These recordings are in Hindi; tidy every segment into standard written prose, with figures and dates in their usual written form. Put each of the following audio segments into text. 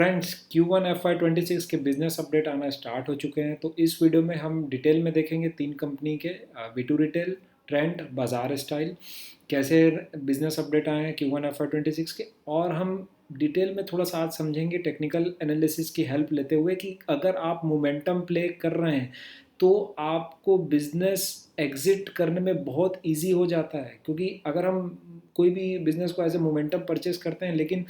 फ्रेंड्स Q1 FY26 के बिजनेस अपडेट आना स्टार्ट हो चुके हैं। तो इस वीडियो में हम डिटेल में देखेंगे तीन कंपनी के V2 रिटेल, ट्रेंड, बाजार स्टाइल कैसे बिजनेस अपडेट आए हैं Q1 FY26 के। और हम डिटेल में थोड़ा सा आज समझेंगे टेक्निकल एनालिसिस की हेल्प लेते हुए कि अगर आप मोमेंटम प्ले कर रहे हैं तो आपको बिजनेस एग्जिट करने में बहुत इजी हो जाता है। क्योंकि अगर हम कोई भी बिजनेस को एज ए मोमेंटम परचेस करते हैं लेकिन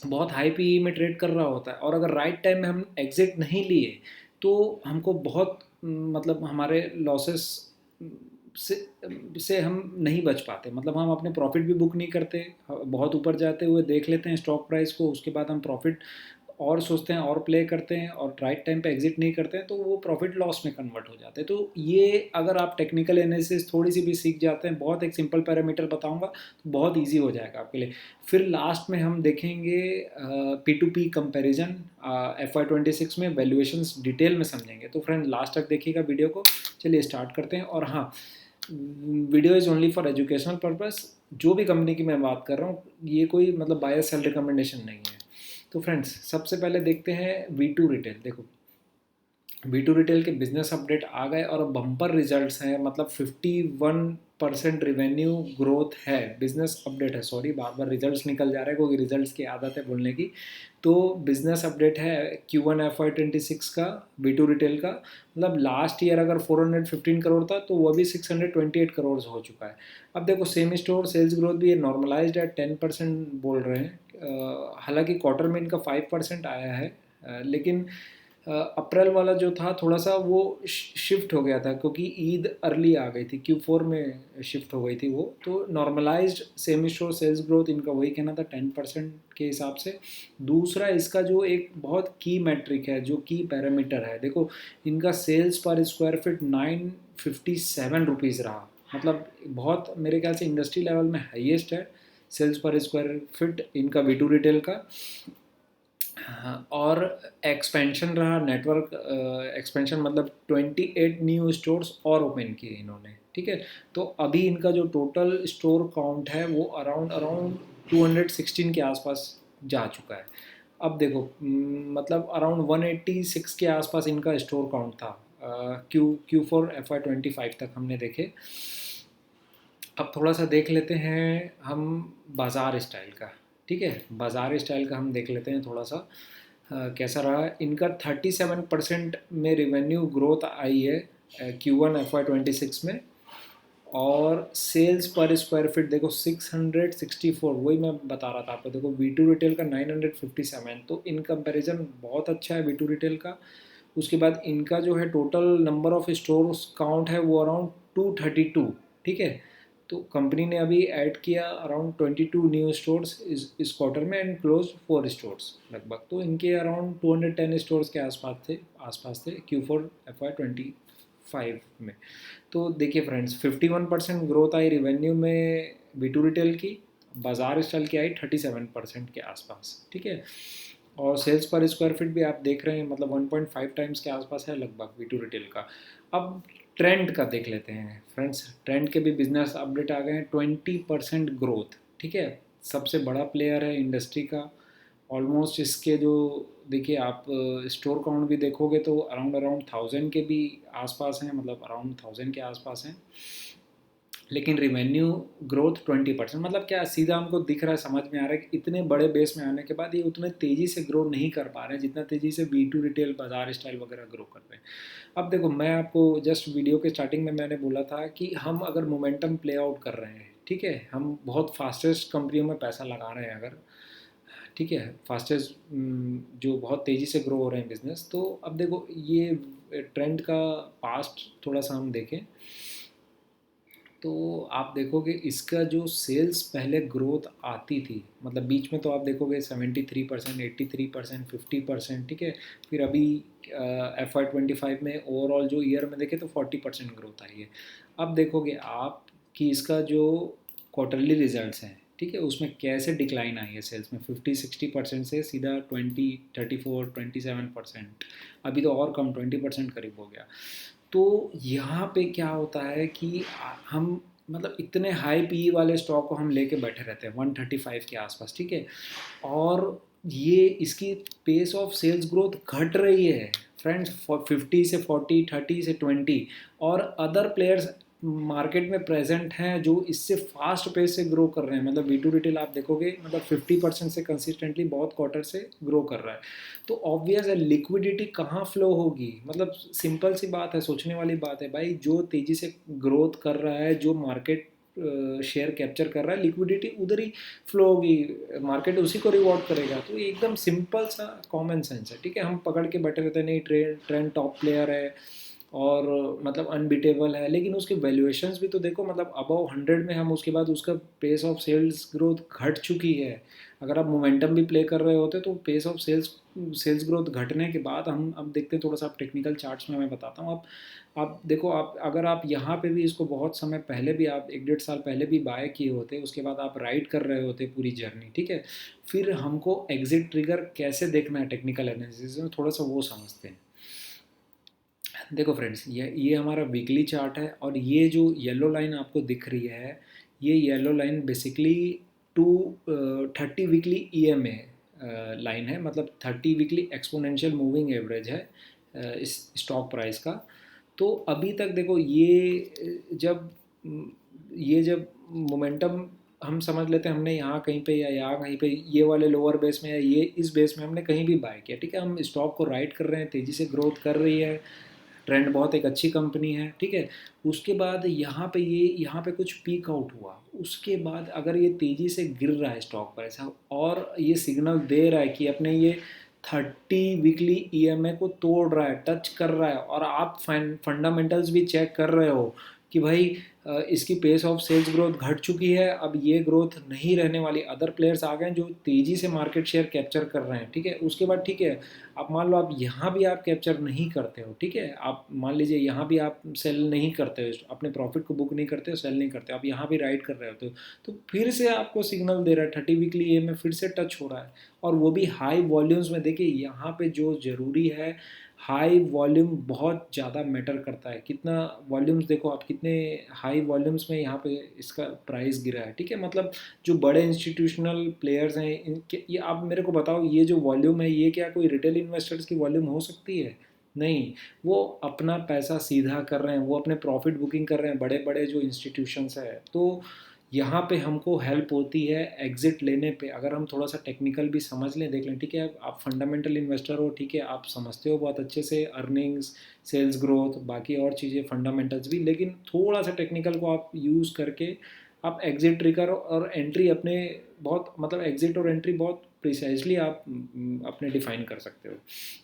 बहुत हाई पी में ट्रेड कर रहा होता है और अगर राइट टाइम में हम एग्जिट नहीं लिए तो हमको बहुत मतलब हमारे लॉसेस से से हम नहीं बच पाते। मतलब हम अपने प्रॉफिट भी बुक नहीं करते, बहुत ऊपर जाते हुए देख लेते हैं स्टॉक प्राइस को, उसके बाद हम प्रॉफिट और सोचते हैं और प्ले करते हैं और राइट टाइम पे एग्जिट नहीं करते हैं तो वो प्रॉफिट लॉस में कन्वर्ट हो जाते हैं। तो ये अगर आप टेक्निकल एनालिसिस थोड़ी सी भी सीख जाते हैं, बहुत एक सिंपल पैरामीटर बताऊंगा तो बहुत इजी हो जाएगा आपके लिए। फिर लास्ट में हम देखेंगे P2P कंपैरिजन FY26 में वैल्यूएशंस डिटेल में समझेंगे। तो फ्रेंड लास्ट तक देखिएगा वीडियो को। चलिए स्टार्ट करते हैं। और हाँ, video is only for educational purpose. जो भी कंपनी की मैं बात कर रहा हूँ ये कोई मतलब बाय सेल रिकमेंडेशन नहीं है। तो फ्रेंड्स सबसे पहले देखते हैं V2 रिटेल। देखो V2 रिटेल के बिजनेस अपडेट आ गए और बम्पर रिजल्ट्स हैं। मतलब 51% रिवेन्यू ग्रोथ है। बिजनेस अपडेट है, सॉरी बार बार रिजल्ट्स निकल जा रहे हैं क्योंकि रिजल्ट्स की आदत है बोलने की। तो बिजनेस अपडेट है Q1 FY26 का V2 रिटेल का। मतलब लास्ट ईयर अगर 415 करोड़ था तो वो भी 628 करोड़ हो चुका है। अब देखो सेम स्टोर सेल्स ग्रोथ भी नॉर्मलाइज्ड है, 10% बोल रहे हैं। हालांकि क्वार्टर में इनका 5% आया है, लेकिन अप्रैल वाला जो था थोड़ा सा वो शिफ्ट हो गया था क्योंकि ईद अर्ली आ गई थी, Q4 में शिफ्ट हो गई थी वो। तो normalised same store sales growth इनका वही कहना था 10% के हिसाब से। दूसरा इसका जो एक बहुत की मैट्रिक है, जो की पैरामीटर है, देखो इनका सेल्स पर स्क्वायर फीट 957 रुपीज़ रहा। मतलब बहुत मेरे ख्याल से इंडस्ट्री लेवल में हाईएस्ट है सेल्स पर स्क्वायर फीट इनका V2 रिटेल का। हाँ, और एक्सपेंशन रहा, नेटवर्क एक्सपेंशन मतलब 28 न्यू स्टोर्स और ओपन किए इन्होंने। ठीक है, तो अभी इनका जो टोटल स्टोर काउंट है वो अराउंड अराउंड 216 के आसपास जा चुका है। अब देखो मतलब अराउंड 186 के आसपास इनका स्टोर काउंट था Q4 FY25 तक हमने देखे। अब थोड़ा सा देख लेते हैं हम बाज़ार स्टाइल का। ठीक है, बाज़ार स्टाइल का हम देख लेते हैं थोड़ा सा कैसा रहा इनका। 37% में रिवेन्यू ग्रोथ आई है Q1 FY26 में। और सेल्स पर स्क्वायर फीट देखो 664, वही मैं बता रहा था आपको। देखो V2 रिटेल का 957, तो इन कंपैरिजन बहुत अच्छा है V2 रिटेल का। उसके बाद इनका जो है total number of stores count है वो अराउंड 232। ठीक है, तो कंपनी ने अभी ऐड किया अराउंड 22 न्यू स्टोर्स इस क्वार्टर में एंड क्लोज 4 स्टोर्स लगभग। तो इनके अराउंड 210 स्टोर्स के आसपास थे Q4 FY25 में। तो देखिए फ्रेंड्स 51% ग्रोथ आई रिवेन्यू में V2 रिटेल की। बाजार स्टाइल की आई 37% के आसपास। ठीक है, और सेल्स पर स्क्वायर फीट भी आप देख रहे हैं मतलब 1.5 टाइम्स के आसपास है लगभग V2 रिटेल का। अब ट्रेंड का देख लेते हैं फ्रेंड्स। ट्रेंड के भी बिजनेस अपडेट आ गए हैं, 20% ग्रोथ। ठीक है, सबसे बड़ा प्लेयर है इंडस्ट्री का। ऑलमोस्ट इसके जो देखिए आप स्टोर काउंट भी देखोगे तो अराउंड अराउंड 1000 के भी आसपास हैं, मतलब अराउंड 1000 के आसपास हैं। लेकिन रिवेन्यू ग्रोथ 20%, मतलब क्या सीधा हमको दिख रहा है, समझ में आ रहा है कि इतने बड़े बेस में आने के बाद ये उतने तेज़ी से ग्रो नहीं कर पा रहे हैं जितना तेज़ी से V2 रिटेल बाजार स्टाइल वगैरह ग्रो कर रहे हैं। अब देखो मैं आपको जस्ट वीडियो के स्टार्टिंग में मैंने बोला था कि हम अगर मोमेंटम प्ले आउट कर रहे हैं, ठीक है, हम बहुत फास्टेस्ट कंपनियों में पैसा लगा रहे हैं अगर, ठीक है, फास्टेस्ट जो बहुत तेज़ी से ग्रो हो रहे हैं बिजनेस। तो अब देखो ये ट्रेंड का पास्ट थोड़ा सा हम देखें तो आप देखोगे इसका जो सेल्स पहले ग्रोथ आती थी, मतलब बीच में तो आप देखोगे 73%, 83%, 50%। ठीक है, फिर अभी FY25 में ओवरऑल जो ईयर में देखें तो 40% ग्रोथ आई है। अब देखोगे आप कि इसका जो क्वार्टरली रिजल्ट्स हैं, ठीक है, उसमें कैसे डिक्लाइन आई है सेल्स में 50-60% से सीधा 20-34-27%। अभी तो और कम 20% करीब हो गया। तो यहाँ पे क्या होता है कि हम मतलब इतने हाई पी वाले स्टॉक को हम लेके बैठे रहते हैं 135 के आसपास। ठीक है, और ये इसकी पेस ऑफ सेल्स ग्रोथ घट रही है फ्रेंड्स, 50 से 40, 30 से 20, और अदर प्लेयर्स मार्केट में प्रेजेंट हैं जो इससे फास्ट पेस से ग्रो कर रहे हैं। मतलब V2 रिटेल आप देखोगे मतलब 50% से कंसिस्टेंटली बहुत क्वार्टर से ग्रो कर रहा है। तो ऑब्वियस है लिक्विडिटी कहाँ फ्लो होगी, मतलब सिंपल सी बात है, सोचने वाली बात है भाई, जो तेज़ी से ग्रोथ कर रहा है, जो मार्केट शेयर कैप्चर कर रहा है, लिक्विडिटी उधर ही फ्लो होगी, मार्केट उसी को रिवॉर्ड करेगा। तो ये एकदम सिंपल सा कॉमन सेंस है, ठीक है। हम पकड़ के बैठे रहते हैं, नहीं ट्रेंड टॉप प्लेयर है और मतलब अनबिटेबल है, लेकिन उसके वैल्यूएशंस भी तो देखो, मतलब अबव 100 में हम, उसके बाद उसका पेस ऑफ सेल्स ग्रोथ घट चुकी है। अगर आप मोमेंटम भी प्ले कर रहे होते तो पेस ऑफ सेल्स ग्रोथ घटने के बाद हम अब देखते हैं, थोड़ा सा आप टेक्निकल चार्ट्स में मैं बताता हूँ। आप देखो, आप अगर आप यहाँ पे भी इसको बहुत समय पहले भी, आप 1-1.5 साल पहले भी बाय किए होते, उसके बाद आप राइड कर रहे होते पूरी जर्नी, ठीक है। फिर हमको एग्जिट ट्रिगर कैसे देखना है टेक्निकल एनालिसिस में, थोड़ा सा वो समझते हैं। देखो फ्रेंड्स, ये हमारा वीकली चार्ट है, और ये जो येलो लाइन आपको दिख रही है, ये yellow line basically two 30 weekly EMA line है, मतलब 30 वीकली एक्सपोनेंशियल मूविंग एवरेज है इस स्टॉक प्राइस का। तो अभी तक देखो, ये जब मोमेंटम हम समझ लेते हैं, हमने यहाँ कहीं पे या यहाँ कहीं पे ये वाले लोअर बेस में या ये इस बेस में हमने कहीं भी बाय किया, ठीक है, हम स्टॉक को राइड कर रहे हैं, तेज़ी से ग्रोथ कर रही है, ट्रेंड बहुत एक अच्छी कंपनी है, ठीक है। उसके बाद यहाँ पे कुछ पीक आउट हुआ, उसके बाद अगर ये तेज़ी से गिर रहा है स्टॉक प्राइस, और ये सिग्नल दे रहा है कि अपने ये 30 वीकली EMA को तोड़ रहा है, टच कर रहा है, और आप फंडामेंटल्स भी चेक कर रहे हो कि भाई इसकी पेस ऑफ सेल्स ग्रोथ घट चुकी है, अब ये ग्रोथ नहीं रहने वाली, अदर प्लेयर्स आ गए हैं जो तेज़ी से मार्केट शेयर कैप्चर कर रहे हैं, ठीक है। उसके बाद ठीक है, आप मान लो आप यहाँ भी आप कैप्चर नहीं करते हो, ठीक है, आप मान लीजिए यहाँ भी आप सेल नहीं करते हो, अपने प्रॉफिट को बुक नहीं करते हो, सेल नहीं करते हो, आप यहाँ भी राइड कर रहे होते हो, तो फिर से आपको सिग्नल दे रहा है, 30 वीकली ए में फिर से टच हो रहा है, और वो भी हाई वॉल्यूम्स में। देखिए यहाँ पे जो ज़रूरी है, हाई वॉल्यूम बहुत ज़्यादा मैटर करता है, कितना वॉल्यूम्स, देखो आप कितने हाई वॉल्यूम्स में यहाँ पे इसका प्राइस गिरा है, ठीक है। मतलब जो बड़े इंस्टीट्यूशनल प्लेयर्स हैं, इनके, ये आप मेरे को बताओ, ये जो वॉल्यूम है, ये क्या कोई रिटेल इन्वेस्टर्स की वॉल्यूम हो सकती है? नहीं। वो अपना पैसा सीधा कर रहे हैं, वो अपने प्रॉफिट बुकिंग कर रहे हैं, बड़े बड़े जो इंस्टीट्यूशंस है। तो यहाँ पे हमको हेल्प होती है एग्जिट लेने पे, अगर हम थोड़ा सा टेक्निकल भी समझ लें, देख लें, ठीक है। आप फंडामेंटल इन्वेस्टर हो, ठीक है, आप समझते हो बहुत अच्छे से अर्निंग्स, सेल्स ग्रोथ, बाकी और चीज़ें फंडामेंटल्स भी, लेकिन थोड़ा सा टेक्निकल को आप यूज़ करके आप एग्जिट ट्रिगर और एंट्री अपने, बहुत मतलब एग्जिट और एंट्री बहुत प्रिसाइजली आप अपने डिफाइन कर सकते हो।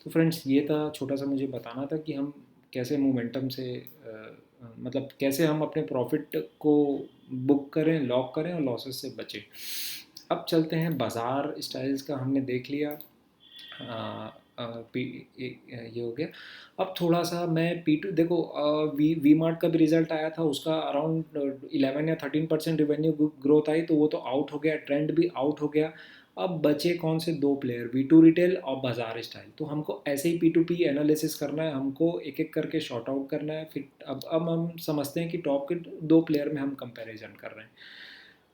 तो फ्रेंड्स, ये था छोटा सा मुझे बताना था कि हम कैसे मोमेंटम से मतलब कैसे हम अपने प्रॉफिट को बुक करें, लॉक करें और लॉसेस से बचें। अब चलते हैं बाज़ार स्टाइल्स का, हमने देख लिया। ये हो गया। अब थोड़ा सा मैं P2, देखो वी मार्ट का भी रिजल्ट आया था, उसका अराउंड 11 या 13% रिवेन्यू ग्रोथ आई, तो वो तो आउट हो गया, ट्रेंड भी आउट हो गया। अब बचे कौन से दो प्लेयर, V2 रिटेल और बाजार स्टाइल। तो हमको ऐसे ही P2P एनालिसिस करना है, हमको एक एक करके शॉर्ट आउट करना है। फिर अब हम समझते हैं कि टॉप के दो प्लेयर में हम कंपैरिजन कर रहे हैं।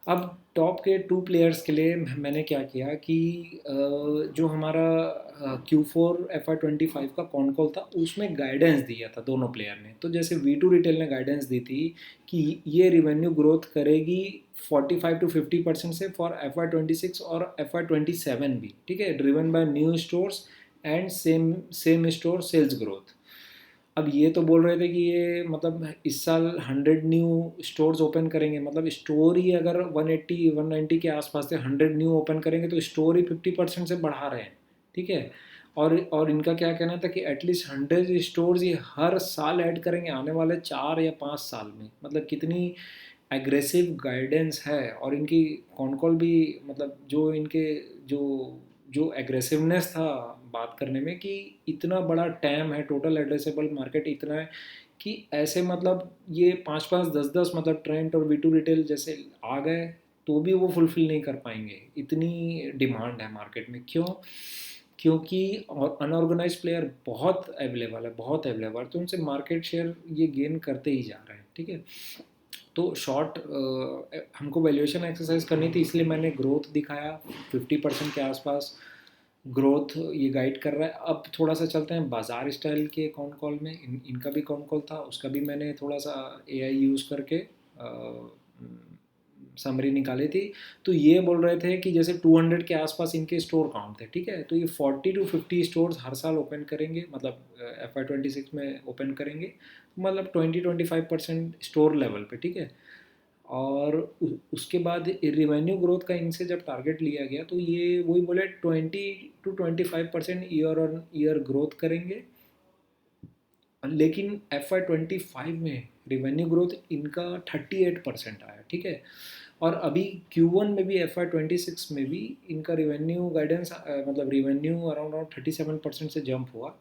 अब टॉप के 2 प्लेयर्स के लिए मैंने क्या किया कि जो हमारा Q4 FY 25 का कॉन कॉल था, उसमें गाइडेंस दिया था दोनों प्लेयर ने। तो जैसे V2 रिटेल ने गाइडेंस दी थी कि ये रिवेन्यू ग्रोथ करेगी 45 to 50% से फॉर FY 26 और FY 27 भी, ठीक है, driven by new stores and same store sales growth. अब ये तो बोल रहे थे कि ये मतलब इस साल 100 न्यू स्टोर्स ओपन करेंगे, मतलब स्टोर ही अगर 180 190 के आसपास से 100 न्यू ओपन करेंगे, तो स्टोर ही 50% से बढ़ा रहे हैं, ठीक है। और इनका क्या कहना था कि एटलीस्ट 100 स्टोर्स ये हर साल ऐड करेंगे आने वाले 4 या 5 साल में। मतलब कितनी एग्रेसिव गाइडेंस है, और इनकी कॉन कॉल भी, मतलब जो इनके जो जो एग्रेसिवनेस था बात करने में, कि इतना बड़ा टैम है, टोटल एड्रेसेबल मार्केट इतना है कि ऐसे मतलब ये 5-5 10-10 मतलब ट्रेंड और V2 रिटेल जैसे आ गए तो भी वो फुलफिल नहीं कर पाएंगे, इतनी डिमांड है मार्केट में। क्यों? क्योंकि अनऑर्गेनाइज प्लेयर बहुत अवेलेबल है, बहुत अवेलेबल, तो उनसे मार्केट शेयर ये गेन करते ही जा रहे हैं, ठीक है। तो शॉर्ट हमको वैल्यूएशन एक्सरसाइज करनी थी, इसलिए मैंने ग्रोथ दिखाया 50% के आसपास, ग्रोथ ये गाइड कर रहा है। अब थोड़ा सा चलते हैं बाज़ार स्टाइल के कॉन कॉल में। इनका भी कॉन कॉल था, उसका भी मैंने थोड़ा सा एआई यूज़ करके समरी निकाली थी। तो ये बोल रहे थे कि जैसे 200 के आसपास इनके स्टोर काउंट थे, ठीक है, तो ये 40 to 50 स्टोर्स हर साल ओपन करेंगे, मतलब FY26 में ओपन करेंगे, मतलब 20-25% स्टोर लेवल पे, ठीक है। और उसके बाद रिवेन्यू ग्रोथ का इनसे जब टारगेट लिया गया तो ये वही बोले 20-25% ईयर ऑन ईयर ग्रोथ करेंगे। लेकिन FY25 में रिवेन्यू ग्रोथ इनका 38% आया, ठीक है। और अभी Q1 में भी FY26 में भी इनका रिवेन्यू गाइडेंस, मतलब रिवेन्यू अराउंड 37% से जंप हुआ।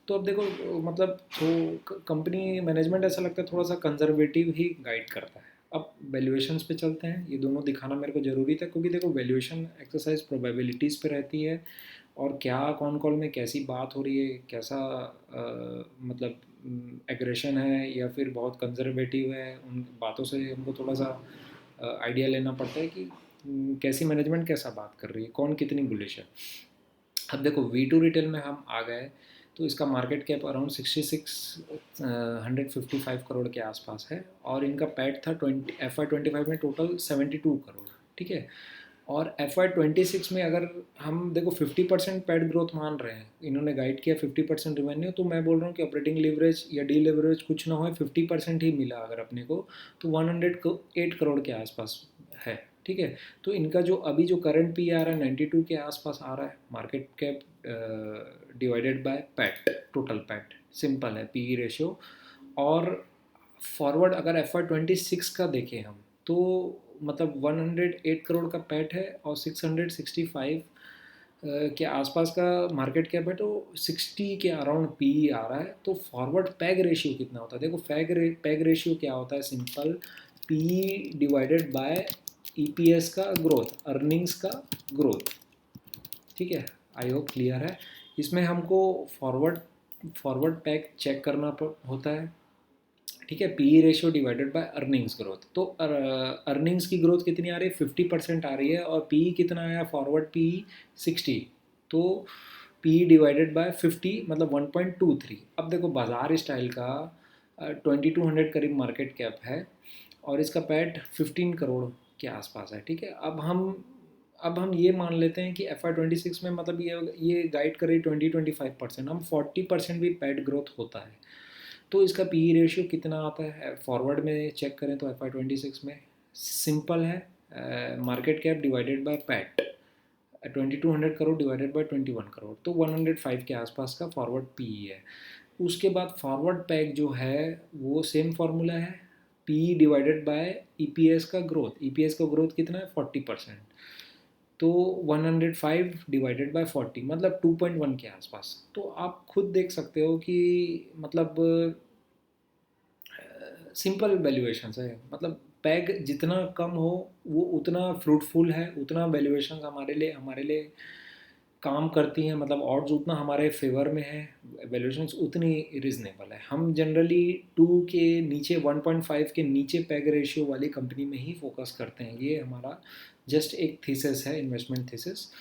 तो अब देखो, मतलब तो कंपनी मैनेजमेंट ऐसा लगता है थोड़ा सा कंजर्वेटिव ही गाइड करता है। अब वैल्यूएशंस पे चलते हैं, ये दोनों दिखाना मेरे को ज़रूरी था, क्योंकि देखो वैल्यूएशन एक्सरसाइज प्रोबेबिलिटीज़ पे रहती है, और क्या कौन कॉल में कैसी बात हो रही है, कैसा मतलब एग्रेशन है या फिर बहुत कंजर्वेटिव है, उन बातों से हमको थोड़ा सा आइडिया लेना पड़ता है कि कैसी मैनेजमेंट कैसा बात कर रही है, कौन कितनी बुलिश है। अब देखो V2 रिटेल में हम आ गए, तो इसका मार्केट कैप अराउंड 155 करोड़ के आसपास है, और इनका पैट था FY25 में टोटल 72 करोड़, ठीक है। और FY26 में अगर हम देखो 50% पैट ग्रोथ मान रहे हैं, इन्होंने गाइड किया 50% रिवेन्यू, तो मैं बोल रहा हूँ कि ऑपरेटिंग लीवरेज या डी लेवरेज कुछ ना हो, 50% ही मिला अगर अपने को, तो 108 करोड़ के आसपास है, ठीक है। तो इनका जो अभी जो करंट पी आ रहा है 92 के आसपास आ रहा है, market cap divided by PAT, total PAT, simple है पी रेशियो। और फॉरवर्ड अगर FY26 का देखें हम, तो मतलब 108 करोड़ का पैट है और 665 के आसपास का मार्केट कैप है, तो 60 के अराउंड पी आ रहा है। तो फॉरवर्ड पैग रेशियो कितना होता है, देखो पैग रेशियो क्या होता है, simple P divided by EPS का ग्रोथ, अर्निंग्स का ग्रोथ, ठीक है। आई होप क्लियर है। इसमें हमको फॉरवर्ड फॉरवर्ड पैग चेक करना होता है, ठीक है, P ratio divided by earnings growth. तो अर्निंग्स की ग्रोथ कितनी आ रही है, 50% आ रही है, और पी कितना आया, फॉरवर्ड पी 60, तो पी डिवाइडेड बाय 50 मतलब 1.23। अब देखो बाजार स्टाइल का 2200 करीब मार्केट कैप है, और इसका पैट 15 करोड़ के आसपास है, ठीक है। अब हम ये मान लेते हैं कि FY26 में मतलब ये गाइड करे 20-25%, हम 40% भी पैट ग्रोथ होता है, तो इसका पी रेशियो कितना आता है फॉरवर्ड में चेक करें तो FY26 में सिंपल है, market cap divided by PAT, 2200 crore divided by 21 crore, तो 105 के आसपास का फॉरवर्ड पी है। उसके बाद फॉरवर्ड पैक जो है वो सेम फार्मूला है, पी डिवाइडेड बाय EPS का ग्रोथ, EPS का ग्रोथ कितना है 40%, तो 105 डिवाइडेड बाय 40 मतलब 2.1 के आसपास। तो आप खुद देख सकते हो कि मतलब सिंपल वैल्यूएशंस है, मतलब पैग जितना कम हो वो उतना फ्रूटफुल है, उतना वैल्यूएशंस हमारे लिए काम करती हैं, मतलब ऑड्स उतना हमारे फेवर में है, वैल्यूएशंस उतनी रिजनेबल है। हम जनरली 2 के नीचे, 1.5 के नीचे पैग रेशियो वाली कंपनी में ही फोकस करते हैं, ये हमारा जस्ट एक थीसिस है, इन्वेस्टमेंट थीसिस।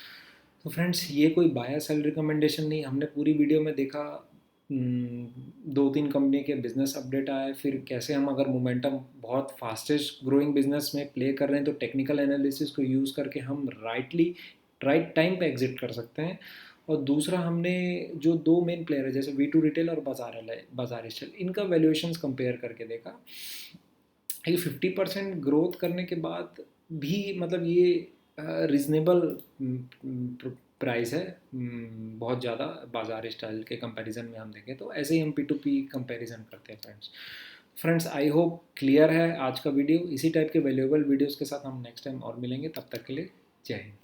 तो फ्रेंड्स ये कोई बाय सेल रिकमेंडेशन नहीं, हमने पूरी वीडियो में देखा 2-3 कंपनी के बिजनेस अपडेट आए, फिर कैसे हम अगर मोमेंटम बहुत फास्टेस्ट ग्रोइंग बिजनेस में प्ले कर रहे हैं तो टेक्निकल एनालिसिस को यूज़ करके हम राइट टाइम पे एग्जिट कर सकते हैं। और दूसरा हमने जो दो मेन प्लेयर है जैसे V2 रिटेल और बाजार स्टाइल, इनका वैल्यूएशंस कंपेयर करके देखा, ये 50% ग्रोथ करने के बाद भी मतलब ये रिजनेबल प्राइस है, बहुत ज़्यादा बाजार स्टाइल के कंपैरिजन में हम देखें तो। ऐसे ही हम P2P कंपैरिजन करते हैं फ्रेंड्स। आई होप क्लियर है आज का वीडियो। इसी टाइप के वैल्यूएबल वीडियोस के साथ हम नेक्स्ट टाइम और मिलेंगे, तब तक के लिए जय हिंद।